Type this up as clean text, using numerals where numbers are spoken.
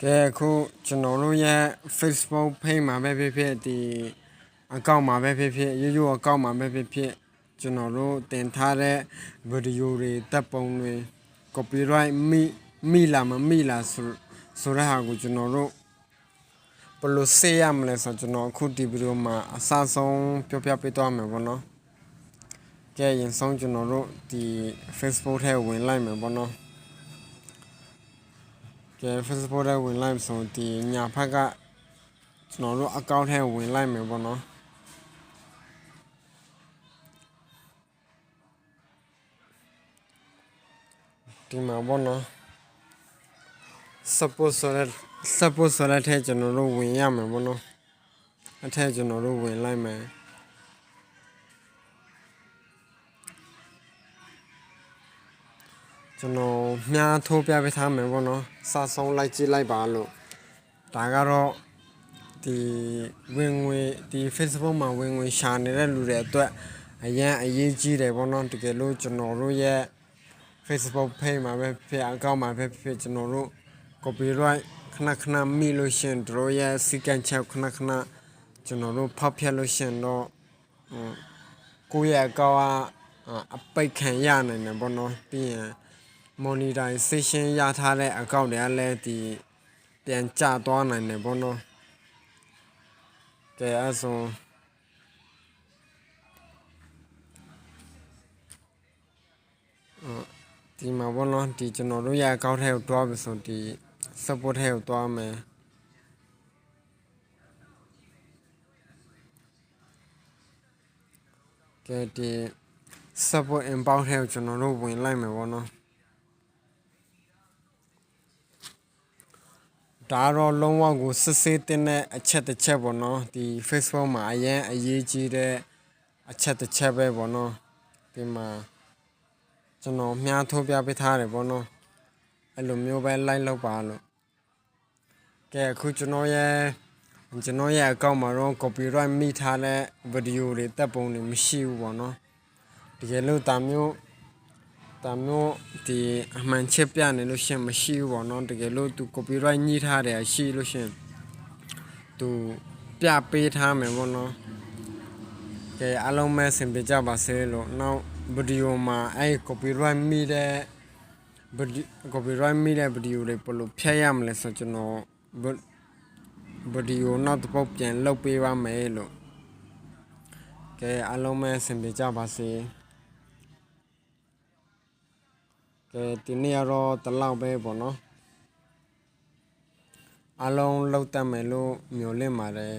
ကဲအခုကျွန်တော်တို့ရဲ့ Facebook page မှာပဲဖြစ်ဖြစ်ဒီအကောင့်မှာပဲဖြစ်ဖြစ်ရိုးအကောင့်မှာပဲဖြစ်ဖြစ်ကျွန်တော်တို့တင်ထားတဲ့ဗီဒီယိုတွေတပ်ပုံတွေ copyright မိလာမမိလာဆိုတဲ့ဟာကိုကျွန်တော်တို့ဘယ်လိုစေရမလဲဆိုတော့ကျွန်တော်အခုဒီဗီဒီယိုမှာအစဆုံးပြောပြပေးသွားမယ်ပေါ့နော်ကဲရင်ဆုံးကျွန်တော်တို့ဒီ Facebook ထဲဝင်လိုက်မယ်ပေါ့နော်ကဲ Facebook ထဲဝင်လိုက်ဆိုဒီညာဖက်ကကျွန်တော်တို့အကောင့်ထဲဝင်လိုက်မယ်ပေါ့နော်ဒီမှာပေါ့နော် support ဆိုတဲ့ထဲကျွန်တော်တို့ဝင်ရမယ်ပေါ့နော်အထက်ကျွန်တော်တို့ဝင်လိုက်မယ်ကျွန်တော်မြားထိုးပြပေးထားမယ်ပေါ့နော်စာဆုံးလိုက်ကြည့်လိုက်ပါလို့ဒါကတော့ဒီဝင်ငွေဒီ Facebook မှာဝင်ငွေရှာနေတဲ့လူတွေအတွက်အရေးကြီးတယ်ပေါ့နော်တကယ်လို့ကျွန်တော်တို့ရဲ့ Facebook page မှာပဲဖြစ်အကောင့်မှာပဲဖြစ်ကျွန်တော်တို့ copyright ခဏမိလို့ရှင်တို့ရဲ့စီကံချက်ခဏကျွန်တော်တို့ဖောက်ဖျက်လို့ရှင်တော့ကိုယ့်ရဲ့အကောင့်အပိတ်ခံရနိုင်တယ်ပေါ့နော်ပြီးရင် monetization ရထားတဲ့အကောင့်တွေကလည်းဒီပြန်ကျသွားနိုင်တယ်ပေါ့နော်ကဲအဲ့ဆိုဒီမှာပေါ့နော်ဒီကျွန်တော်တို့ရဲ့အကောင့်ထဲကိုတွားပြီဆိုဒီ support ထဲကိုတွားမယ်ကဲဒီ support inbox ထဲကိုကျွန်တော်တို့ဝင်လိုက်မယ်ပေါ့နော်ဒါတော့လုံးဝကိုစစ်ဆေးတဲ့အချက်တစ်ချက်ပေါ့နော်ဒီ Facebook မှာအရေးကြီးတဲ့အချက်တစ်ချက်ပဲပေါ့နော်ဒီမှာကျွန်တော်မြားထိုးပြပေးထားတယ်ပေါ့နော်အဲ့လိုမျိုးပဲလိုက်လောက်ပါလို့ကဲအခုကျွန်တော်ရဲ့အကောင့်မှာတော့ copyright မိထားတဲ့ဗီဒီယိုတွေတပ်ပုံတွေမရှိဘူးပေါ့နော်တကယ်လို့တာမျိုးဒီအမှန်ချက်ပြနေလို့ရှင်မရှိဘူးပေါ့နော်တကယ်လို့သူ copyright ညှိထားတယ်ရှိလို့ရှင်သူပြပေးထားမယ်ပေါ့နော်ကဲအားလုံးပဲဆင်ပြေကြပါစေလို့နောက်ဗီဒီယိုမှာအဲ့ copyright မိတဲ့ဗီဒီယိုတွေဘယ်လိုဖျက်ရမလဲဆိုကျွန်တော်ဗီဒီယိုနောက်တစ်ပုတ်ပြန်လုပ်ပေးပါမယ်လို့ကဲအားလုံးပဲဆင်ပြေကြပါစေကဲဒီနေ့ကတော့တလောက်ပဲပေါ့နော်အားလုံးလောက်တတ်မယ်လို့မျှော်လင့်ပါတယ်